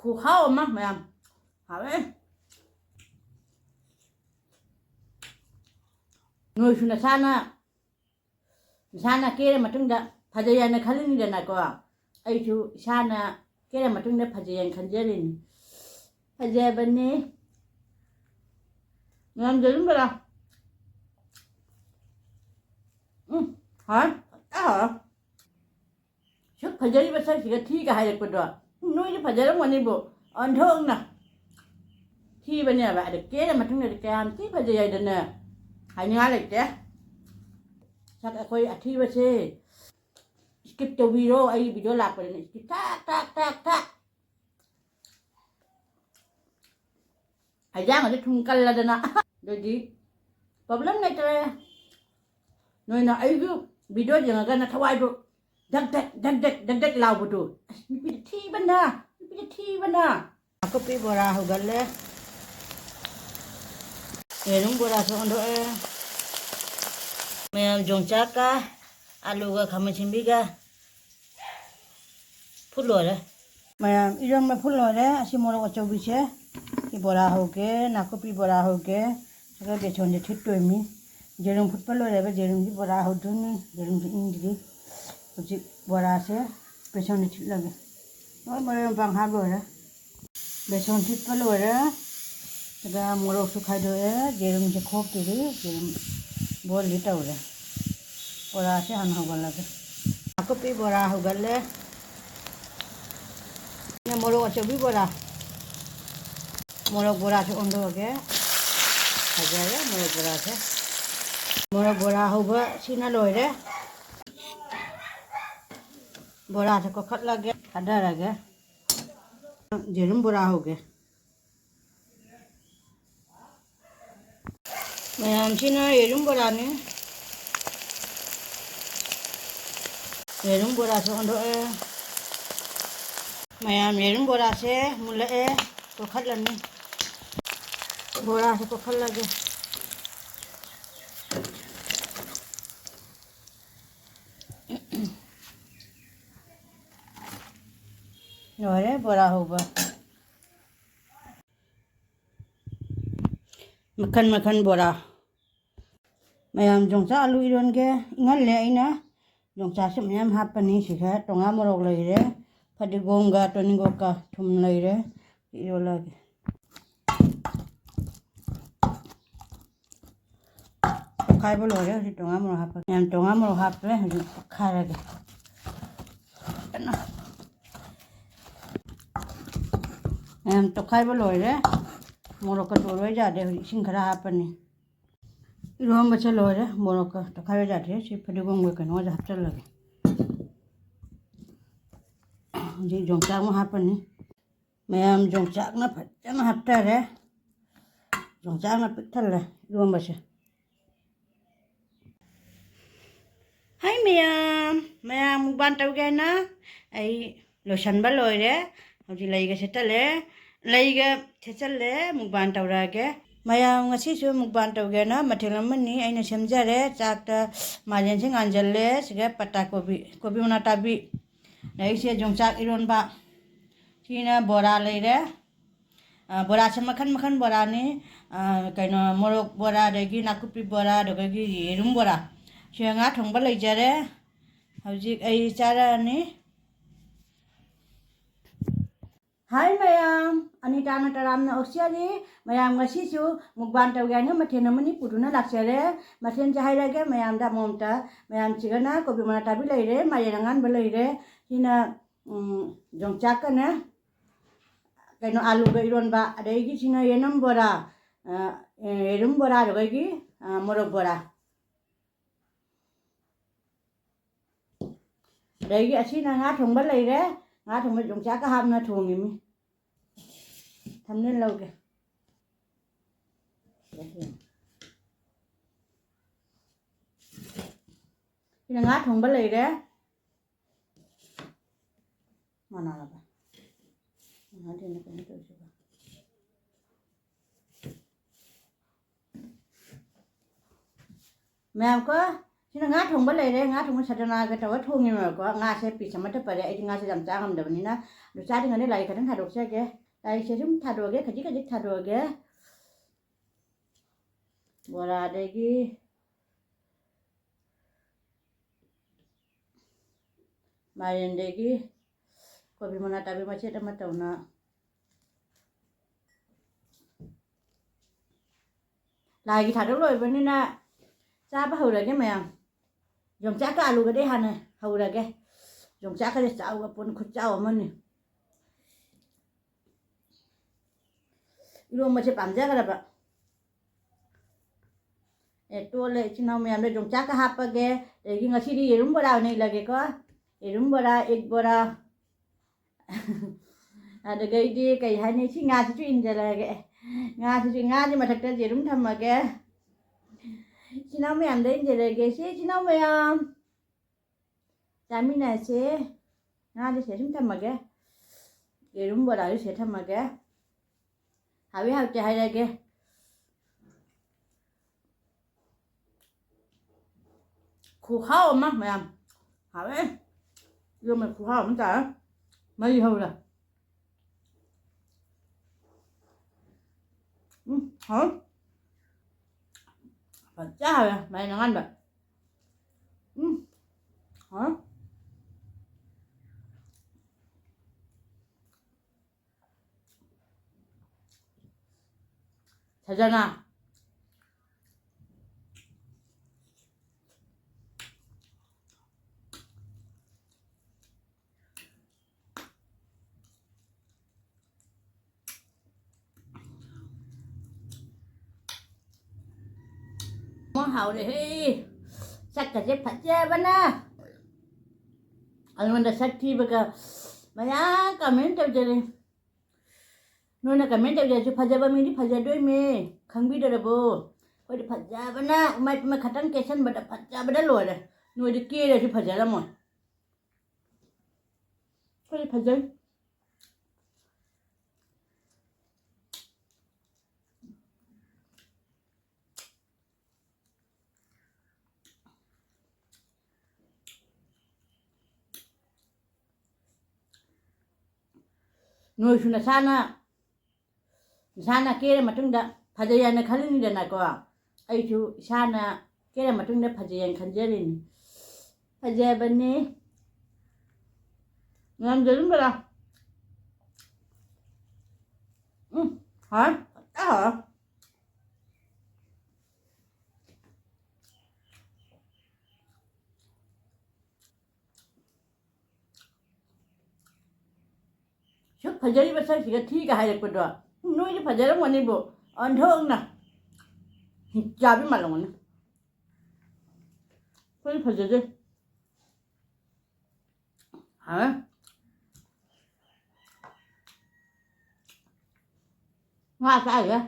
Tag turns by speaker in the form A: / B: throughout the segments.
A: คู่เข้ามั้งแม่หาไหม누이 주나 사나 깨래 맞은다 파자야나 칼린이잖아 거 아이주 사나 깨래 맞은다 파자야 간절인 파자야번니 남자는 거라 하? 저 파자리 버섯 지가 티가 하였거든 누이 파자랑 뭐니 뭐 언통나 티번이야 봐 깨래 맞은다 깨함 티 파자야잖아 hanya ngalek ya sak aku ati base skip to video lap ni skip tak aja ngade thungkal la dana jadi problem ngai tare noi na ai video jangan kana thawai do dak law bu do ni thi bana aku pi bora hogal le nung bora so ondo ma'am जोंचा आलू का खामचिंबी का full हो रहा ma'am Iram में full हो रहा असी मोरो अचौबी से कि बड़ा हो के नाकोपी बड़ा हो के सका बेचों जे ठिट तो मी जेरुम फुटबॉल हो रहा है जेरुम जी बड़ा हो दुनी जेरुम जी इंडी कुछ बड़ा से बेचों जे ठिट लगे और मेरे पंख हाथ हो रहा बेचों ठिट फुल हो रहा सका मोरो सुखाई दो जेरुम जे खोप तो जेरुम बोल लिटा हो रहा बड़ा से हन होगा लगे आपको भी बड़ा होगा ले ये मोरो अच्छा भी बड़ा मोरो बड़ा से उन्डो के हजार है मोरो बड़ा होगा सीना लोय रे बड़ा से को खत लगे हदा लगे जेरुम बड़ा हो गए मैं हम सीना जेरुम बड़ा ने 예rum 보라서 언도에 마야 예rum 보라세 물레에 또 칼랐니 보라서 또 칼라게 너래 보라 호바 makan 보라 마야 종사 알루 이런 게 인갈래 이나 जोंचा से मैम हाथ पनी सीखा टोंगा मोरक लगे रे फटी गोंगा टोनी गोका थुम लगे रे यो लगे खाई बोलो रे टोंगा मोरक हाथ मैम टोंगा मोरक हाथ रे खा लगे मैम तो खाई बोलो रे मोरक का टोरो जादे सिंखरा हाथ पनी इरोम बच्चा लोरे मोरो का तो खावे जाते हैं सिर्फ फटे गोंगे का नवाज हफ्ता लगे जी जोंचाक में हापनी मैं हम जोंचाक ना फटे में हफ्ता रे जोंचाक ना पिक्चर ले इरोम बच्चा हाय मैम मुबान तब गए ना आई लोशन बल लोरे अभी लाइगे से तले लाइगे से चले मुबान तब रह गए ma'am ngasisu mukbang tawgena mathel amani aina semjare chakta majen sing anjalle siga pata kopi una tabi nei se jongchak iron ba sina bora leire bora se makhan bora ni kaino morok bora degi nakupi bora degi yerum bora senga thongba leijare hojik ai chara ni Hai ma'am Anita नटरामना ओक्सियारी ma'am ngasisu mukbang tawgena mathen amani puduna laksare mathen jahairage ma'am da momta ma'am chigana kopi mana tabi leire mayerangan beleire hina jongchak kana kaino alu ga iron ba adegi sina yenam bora erum bora rogegi morok bora adegi asina nga thongba leire nga thongba jongchak ka hamna thongi mi thamne loge ina nga thongba leire mana la ba nga dine ko ni to ba ma'am को sina nga thong ba le re nga thong sadana ga tawa thong ni ma ko nga se pi sama ta pare ai nga se jam cha ngam da ni na du cha ding ne lai ka dang tha dok se ge lai se jum tha do ge khaji tha do ge bora de gi mayen de gi ko bi mana ta bi ma che ta ma ta na lai gi tha dok loi ba ni na cha ba hau ra ge ma dùng chả cá luôn cái đấy hành này hầu là cái dùng chả cái chảo và bún khúc chảo mà nè luôn mà chỉ bán giá cái đó bạn tua lệ chỉ nào mình làm dùng chả cái hấp cái để khi ngày đi đúng bữa nào này là cái có đúng bữa nào ít bữa nào để cái đi cái hai này chỉ ngà chỉ chuyện giờ là cái ngà chỉ chuyện ngà nhưng mà thật ra gì đúng thầm mà cái chỉ nào mình làm đấy giờ là cái chỉ nào mình Jami này sẽ nga sẽ chúng ta mà cái đúng bữa đó sẽ thăm mà cái hãy biết học chạy đây kia khu khâu mà mày làm hãy biết vô mình khu khâu không trả mấy hầu là hả phải cha rồi mày nó ăn vậy hả thật ra nào món hậu thì sắc cả chiếc phải chơi bên á anh mình đã sắc thì bây giờ mà nhá comment cho chơi nó là comment cho chơi phải chơi bên mình đi phải chơi đôi mê không biết được bố phải đi phải chơi bên á mà khát ăn cái sân mà đã phải chơi bên đó rồi đấy nuôi đi kia rồi thì phải chơi lắm rồi phải đi phải chơi nuôi xuống là sana kia mà chúng ta phải chơi này khá lên này có ai chú sana kia mà chúng ta phải chơi khăn chơi lên phải chơi bên này làm gì đúng không hả hả trước phải chơi bây giờ chỉ có thi cả hai được rồi nuôi chứ phải chơi lắm mà đi bộ ăn thương nè chả biết mà lòng nè phải chơi đi hả hoa sao vậy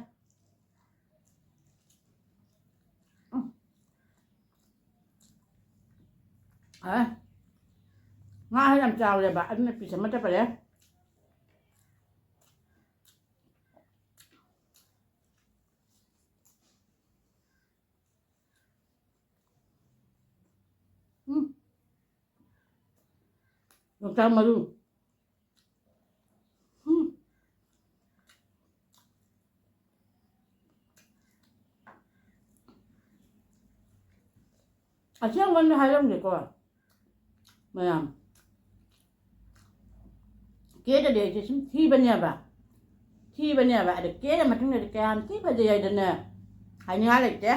A: hả hoa hay làm chào rồi bà anh bị sao mất rồi đấy Sao mà luôn siang mình hay lắm vậy coi mày làm kia là để cho thi bên nhà bà được kia là mà chúng ta được làm thi bây giờ đây nè hay nhá lại chứ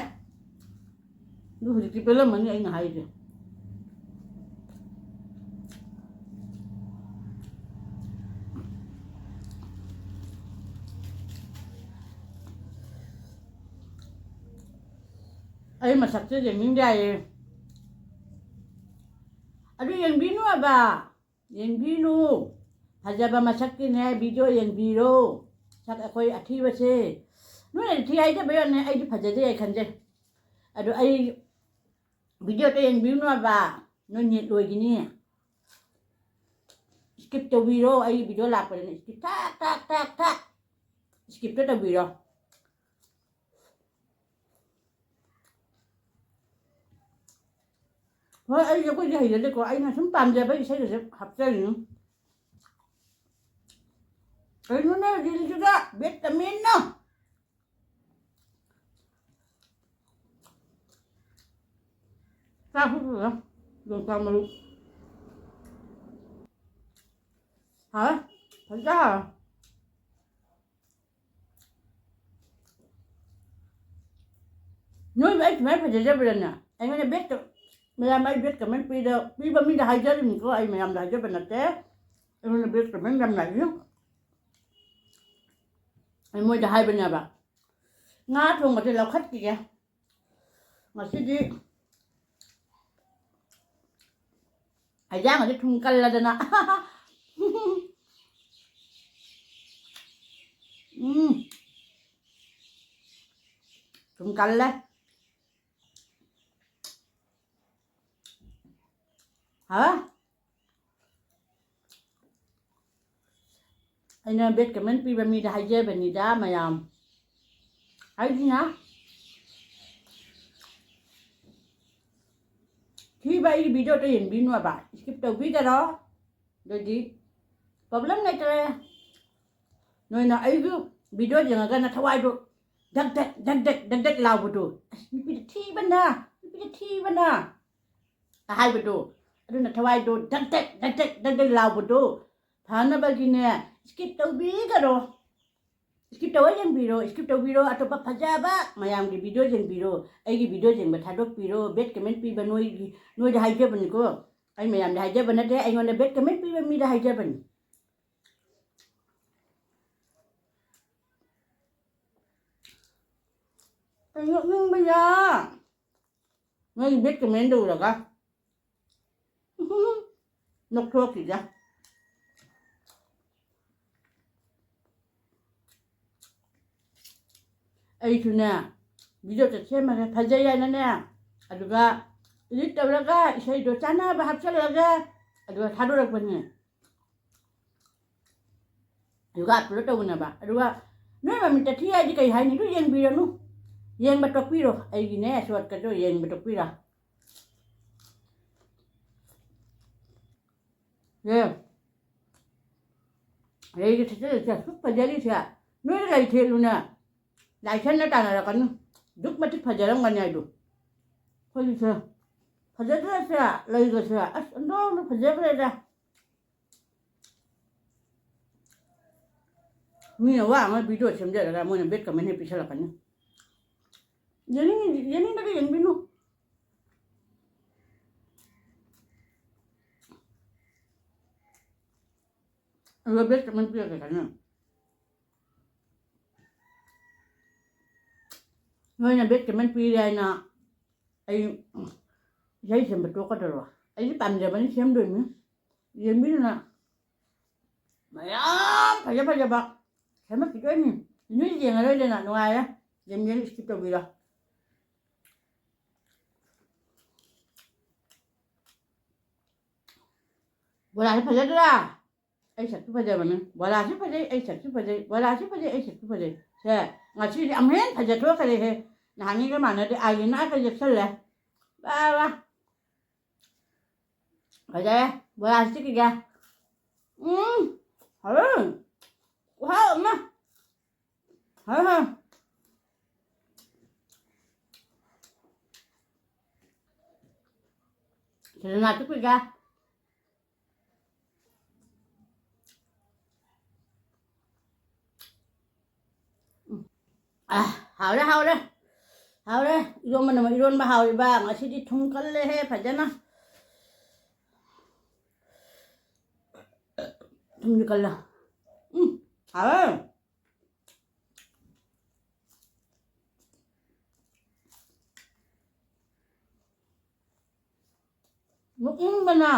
A: đúng thì cái lần mình anh hay rồi ấy mà sạch sẽ những đây aduh yang binu apa yang binu aja ba masakin hai video yang biru sak akoi athi base no ne thi ai da bayan ne ai di phajade ai khanje aduh ai video to yang binu apa no nyet loi gini skip to video ai video lak pa ne skip tak skip to video ꯍꯣꯏ ꯑꯩ ꯑꯩꯈꯣꯏꯗꯤ ꯍꯩꯖꯗꯦꯀꯣ ꯑꯩꯅ ꯁꯨꯝ ꯄꯥꯝꯖꯕ ꯏꯁꯩꯗꯨꯁꯨ ꯍꯥꯞꯆꯔꯤꯅꯤ ꯀꯩꯅꯣꯅꯦ ꯔꯤꯜꯁꯤꯗ ꯚꯤꯇꯥꯃꯤꯟꯅ ꯆꯥꯛꯄꯨꯔ ꯌꯣꯡꯆꯥꯛ ꯃꯔꯨ ꯍꯥ ꯐꯖ ꯅꯣꯏꯕ ꯑꯩ ꯁꯨꯃꯥꯏꯅ ꯐꯖꯖꯕ꯭ꯔꯅ ꯑꯩꯉꯣꯟꯗ ꯕꯦꯠꯇ ꯃꯌꯥꯝ ꯑꯩ ꯕꯦꯠ ꯀꯃꯦꯟ ꯄꯤꯕ ꯃꯤꯗ ꯍꯥꯏꯖꯔꯤꯅꯤꯀꯣ ꯑꯩ ꯃꯌꯥꯝꯗ ꯍꯥꯏꯖꯕ ꯅꯠꯇꯦ ꯑꯩꯉꯣꯟꯗ ꯕꯦꯠ ꯀꯃꯦꯟ ꯌꯥꯝ ꯂꯥꯛꯏ ꯑꯩ ꯃꯣꯏꯗ ꯍꯥꯏꯕꯅꯦꯕ ꯉꯥ ꯊꯣꯡꯕꯁꯦ ꯂꯧꯈꯠꯈꯤꯒꯦ ꯉꯁꯤꯗꯤ ꯍꯩꯖꯥꯡꯒꯁꯦ ꯊꯨꯝ ꯀꯜꯂꯗꯅ ꯊꯨꯝ ꯀꯜꯂꯦ ꯍꯥ ꯑꯩꯅ ꯕꯦꯠ ꯀꯃꯦꯟ ꯄꯤꯕ ꯃꯤꯗ ꯍꯥꯏꯖꯕꯅꯤꯗ ꯃꯌꯥꯝ ꯍꯥꯏꯁꯤꯅ ꯊꯤꯕ ꯑꯩꯒꯤ ꯚꯤꯗꯤꯑꯣꯗ ꯌꯦꯡꯕꯤꯅꯣꯕ ꯁ꯭ꯀꯤꯞ ꯇꯧꯕꯤꯗꯔꯣ ꯑꯗꯨꯗꯤ ꯄ꯭ꯔꯣꯕ꯭ꯂꯦꯝ ꯂꯩꯇ꯭ꯔꯦ ꯅꯣꯏꯅ ꯑꯩꯒꯤ ꯚꯤꯗꯤꯑꯣ ꯌꯦꯡꯉꯒꯅ ꯊꯋꯥꯏꯗꯣ ꯙꯛ ꯙꯛ ꯙꯛ ꯙꯛ ꯙꯛ ꯙꯛ ꯂꯥꯎꯕꯗꯣ ꯑꯁ ꯅꯨꯄꯤꯗ ꯊꯤꯕꯅ ꯍꯥꯏꯕꯗꯣ ꯑꯗꯨꯅ ꯊꯋꯥꯏꯗꯣ ꯙꯛ ꯙꯛ ꯙꯛ ꯙꯛ ꯙꯛ ꯙꯛ ꯂꯥꯎꯕꯗꯣ ꯐꯅꯕꯒꯤꯅꯦ ꯁ꯭ꯀꯤꯞ ꯇꯧꯕꯤꯒꯔꯣ ꯁ꯭ꯀꯤꯞ ꯇꯧꯔ ꯌꯦꯡꯕꯤꯔꯣ ꯁ꯭ꯀꯤꯞ ꯇꯧꯕꯤꯔꯣ ꯑꯇꯣꯞꯄ ꯐꯖꯕ ꯃꯌꯥꯝꯒꯤ ꯚꯤꯗꯤꯑꯣ ꯌꯦꯡꯕꯤꯔꯣ ꯑꯩꯒꯤ ꯚꯤꯗꯤꯑꯣ ꯌꯦꯡꯕ ꯊꯥꯗꯣꯛꯄꯤꯔꯣ ꯕꯦꯠ ꯀꯃꯦꯟ ꯄꯤꯕ ꯅꯣꯏꯗ ꯍꯥꯏꯖꯕꯅꯤꯀꯣ ꯑꯩ ꯃꯌꯥꯝꯗ ꯍꯥꯏꯖꯕ ꯅꯠꯇꯦ ꯑꯩꯉꯣꯟꯗ ꯕꯦꯠ ꯀꯃꯦꯟ ꯄꯤꯕ ꯃꯤꯗ ꯍꯥꯏꯖꯕꯅꯤ ꯅꯣꯛꯅꯤꯡꯕꯌꯥ ꯅꯣꯏꯒꯤ ꯕꯦꯠ ꯀꯃꯦꯟ ꯇꯧꯔꯒ ꯅꯣꯛꯊꯣꯛꯈꯤ자 ꯑꯩꯁꯨꯅꯦ ꯚꯤꯗꯤꯑꯣ ꯁꯦꯝꯃꯒ ꯐꯖꯩ ꯍꯥꯏꯅꯅꯦ ꯑꯗꯨꯒ ꯏꯗꯤꯠ ꯇꯧꯔꯒ ꯏꯁꯩꯗꯣ ꯆꯥꯟꯅꯕ ꯍꯥꯞꯆꯤꯜꯂꯒ ꯑꯗꯨꯒ ꯊꯥꯗꯣꯔꯛꯄꯅꯦ ꯑꯗꯨꯒ ꯑꯞꯂꯣꯗ ꯇꯧꯕꯅꯦꯕ ꯑꯗꯨꯒ ꯅꯣꯏ ꯃꯃꯤꯠꯇ ꯊꯤ ꯍꯥꯏꯗꯤ ꯀꯩ ꯍꯥꯏꯅꯤ ꯑꯗꯨ ꯌꯦꯡꯕꯤꯔꯅꯨ ꯌꯦꯡꯕ ꯇꯣꯛꯄꯤꯔꯣ ꯑꯩꯒꯤꯅꯦ ꯁꯣꯔꯠꯀꯠꯇꯣ ꯌꯦꯡꯕ ꯇꯣꯛꯄꯤꯔꯣ ꯂꯩꯒ ꯊꯦꯠꯆꯜꯂꯤꯁꯦ ꯁꯨꯛ ꯐꯖꯔꯤꯁꯦ ꯅꯣꯏꯅ ꯂꯩ ꯊꯦꯠꯂꯨꯅꯦ ꯂꯥꯏꯁꯟꯅ ꯇꯥꯟꯅꯔꯛꯀꯅꯨ ꯗꯨꯛ ꯃꯇꯤꯛ ꯐꯖꯔꯝꯒꯅꯤ ꯍꯥꯏꯗꯣ ꯑꯩꯈꯣꯏꯒꯤꯁꯦ ꯐꯖꯗ꯭ꯔꯁꯦ ꯂꯩꯒꯁꯦ ꯑꯁ ꯑꯟꯗꯣꯛꯅ ꯐꯖꯈ꯭ꯔꯦꯗ ꯃꯤꯅ ꯋꯥ ꯑꯃ ꯚꯤꯗꯤꯑꯣ ꯁꯦꯝꯖꯔꯒ ꯃꯣꯏꯅ ꯕꯦꯠ ꯀꯃꯦꯟ ꯍꯦꯛ ꯄꯤꯁꯜꯂꯛꯀꯅꯤ ꯌꯦꯡꯅꯤꯡꯗꯒ ꯌꯦꯡꯕꯤꯅꯨ ꯑꯗꯨꯒ ꯕꯦꯠ ꯀꯃꯦꯟ ꯄꯤꯔꯒ ꯀꯩꯅꯣ ꯅꯣꯏꯅ ꯕꯦꯠ ꯀꯃꯦꯟ ꯄꯤꯔꯦ ꯍꯥꯏꯅ ꯑꯩ ꯏꯁꯩ ꯁꯦꯝꯕ ꯇꯣꯛꯀꯗꯔꯣ ꯑꯩꯗꯤ ꯄꯥꯝꯖꯕꯅꯤ ꯁꯦꯝꯗꯣꯏꯅꯤ ꯌꯦꯡꯕꯤꯗꯨꯅ ꯃꯌꯥꯝ ꯐꯖꯕ ꯁꯦꯝꯃꯛꯈꯤꯗꯣꯏꯅꯤ ꯅꯣꯏ ꯌꯦꯡꯉꯔꯣꯏꯗꯅ ꯅꯨꯡꯉꯥꯏꯔꯦ ꯌꯦꯡꯒꯦꯅ ꯁ꯭ꯀꯤꯞ ꯇꯧꯕꯤꯔꯣ ꯕꯣꯔꯥꯁꯤ ꯐꯖꯗ꯭ꯔꯥ ꯑꯩ ꯁꯛꯁꯨ ꯐꯖꯕꯅꯤ ꯕꯣꯔꯥꯁꯤ ꯐꯖꯩ ꯑꯩ ꯁꯛꯁꯨ ꯐꯖꯩ ꯕꯣꯔꯥꯁꯤ ꯐꯖꯩ ꯑꯩ ꯁꯛꯁꯨ ꯐꯖꯩ ꯁꯦ ꯉꯁꯤꯗꯤ ꯑꯃꯨꯛ ꯍꯦꯟꯅ ꯐꯖꯊꯣꯛꯈ꯭ꯔꯦꯍꯦ ꯅꯍꯥꯟꯒꯤꯒ ꯃꯥꯟꯅꯗꯦ ꯑꯥꯏꯂꯤꯅꯥꯒ ꯌꯦꯛꯁꯜꯂꯦ ꯕꯥ ꯐꯖꯔꯦ ꯕꯣꯔꯥꯁꯤ ꯆꯤꯛꯈꯤꯒꯦ ꯍꯥꯎꯋꯦ ꯈꯨꯍꯥꯎ ꯑꯃ ꯍꯥꯎꯋꯦ ꯁꯤꯗꯅ ꯆꯤꯛꯈꯤꯒꯦ ꯍꯥꯎꯔꯦ 이런만 이런만 하오리바 맛이지 통갈래 해 봐잖아 통갈라 하오 먹는구나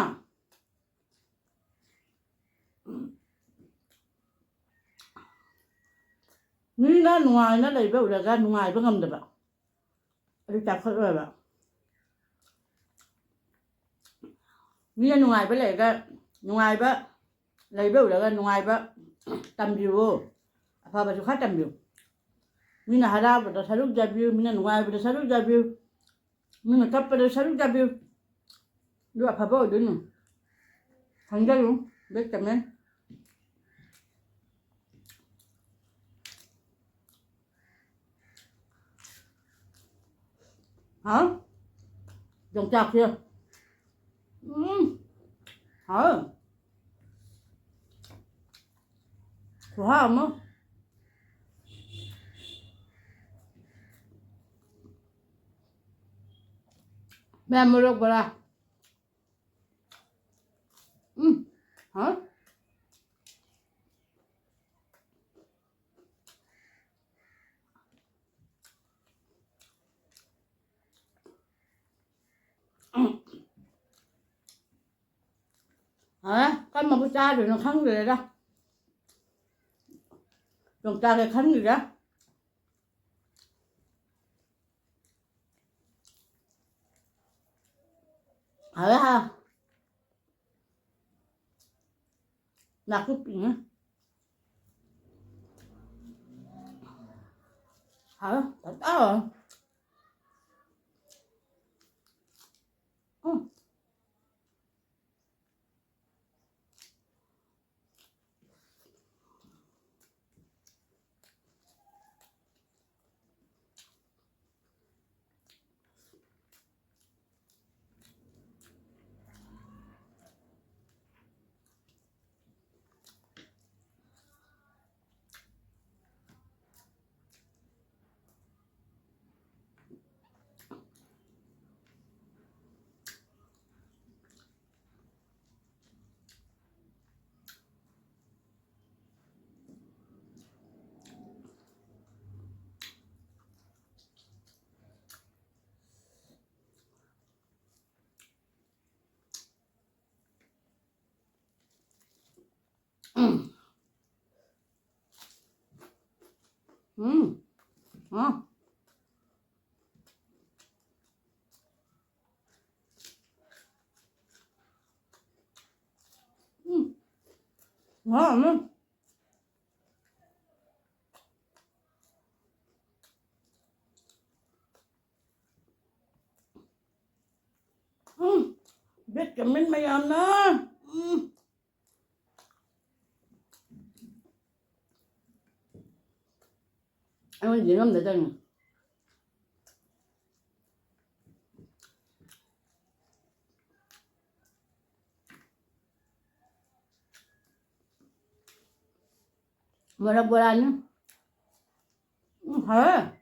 A: ꯃꯤꯅ ꯅꯨꯡꯉꯥꯏꯅ ꯂꯩꯕ ꯎꯔꯒ ꯅꯨꯡꯉꯥꯏꯕ ꯉꯝꯗꯕ ꯑꯗꯨ ꯆꯥꯎꯈꯠꯂꯣꯏꯕ ꯃꯤꯅ ꯅꯨꯡꯉꯥꯏꯕ ꯂꯩꯔꯒ ꯅꯨꯡꯉꯥꯏꯕ ꯂꯩꯕ ꯎꯔꯒ ꯅꯨꯡꯉꯥꯏꯕ ꯇꯝꯕꯤꯌꯨ ꯑꯐꯕꯁꯨ ꯈꯔ ꯇꯝꯕꯤꯌꯨ ꯃꯤꯅ ꯍꯔꯥꯎꯕꯗ ꯁꯔꯨꯛ ꯌꯥꯕꯤꯌꯨ ꯃꯤꯅ ꯅꯨꯡꯉꯥꯏꯕꯗ ꯁꯔꯨꯛ ꯌꯥꯕꯤꯌꯨ ꯃꯤꯅ ꯀꯞꯄꯗ ꯁꯔꯨꯛ ꯌꯥꯕꯤꯌꯨ Dua apa dulu. Hangga lu, bet temen. Hả? Dòng chạc chưa? Hả? Thua không á? Mẹ mua được bà. Hả? Hả? Cái mà bữa cha rồi nó khăn rồi đó. Dòng cha cái khăn gì đó. Hả ha? Là cái gì nữa? Hả? Thật đó rồi. Ngon. Ngon lắm. Biết cho mình mày ăn đó. Ăn gì lắm để cho nè. Mà đâu bữa ăn nhá. Hả?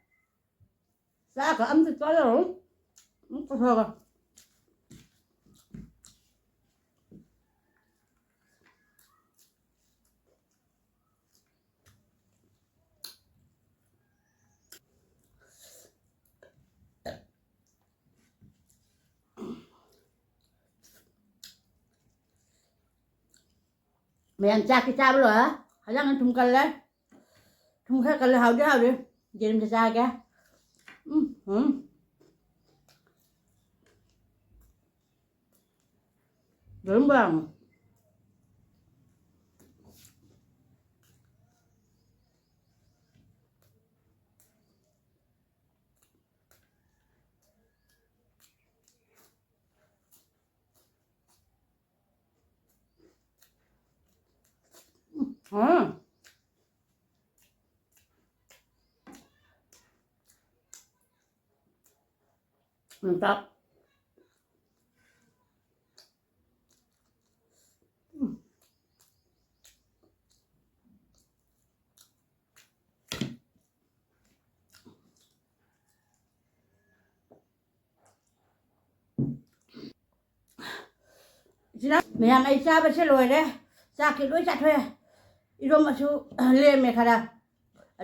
A: Sao cả ăn thịt có rồi. Có thơ à? Mày ăn cha cái cha bao rồi hả? Hãy ăn thùng canh lên. Thùng khác canh lên hào đi. Giờ em cha kìa. Đúng không? Hả? Mình tập. Mày ăn ai cha bác sĩ rồi đấy. Cha cái đôi chặt thôi. Irom mà chú lem mày khara.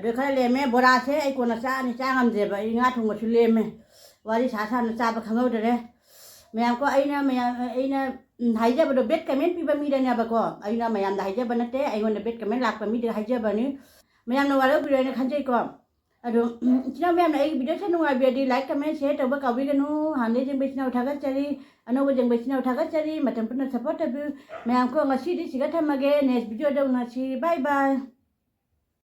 A: Đôi khara lem mày bora thế ai còn cha anh cha ngâm gì vậy ngắt thùng mà chú lem mày. Vài xã sản cha bác khang rồi đấy. Mày ăn có ai na hay giờ bắt đầu bet comment pi bami đây nè bác co. Ai na mày ăn hay giờ bữa nay ai còn bet comment lạc bami được hay giờ bữa nay. Mày ăn nó vào video này khăn chơi co. Aduh, cina mày này video saya nunggu video like comment share coba kau beri kanu hande jeng besina uthagat cari anu jeng besina uthagat cari macam pernah support tapi mày ăn ko ngasi di sigat hamage next video ada ngasi bye bye.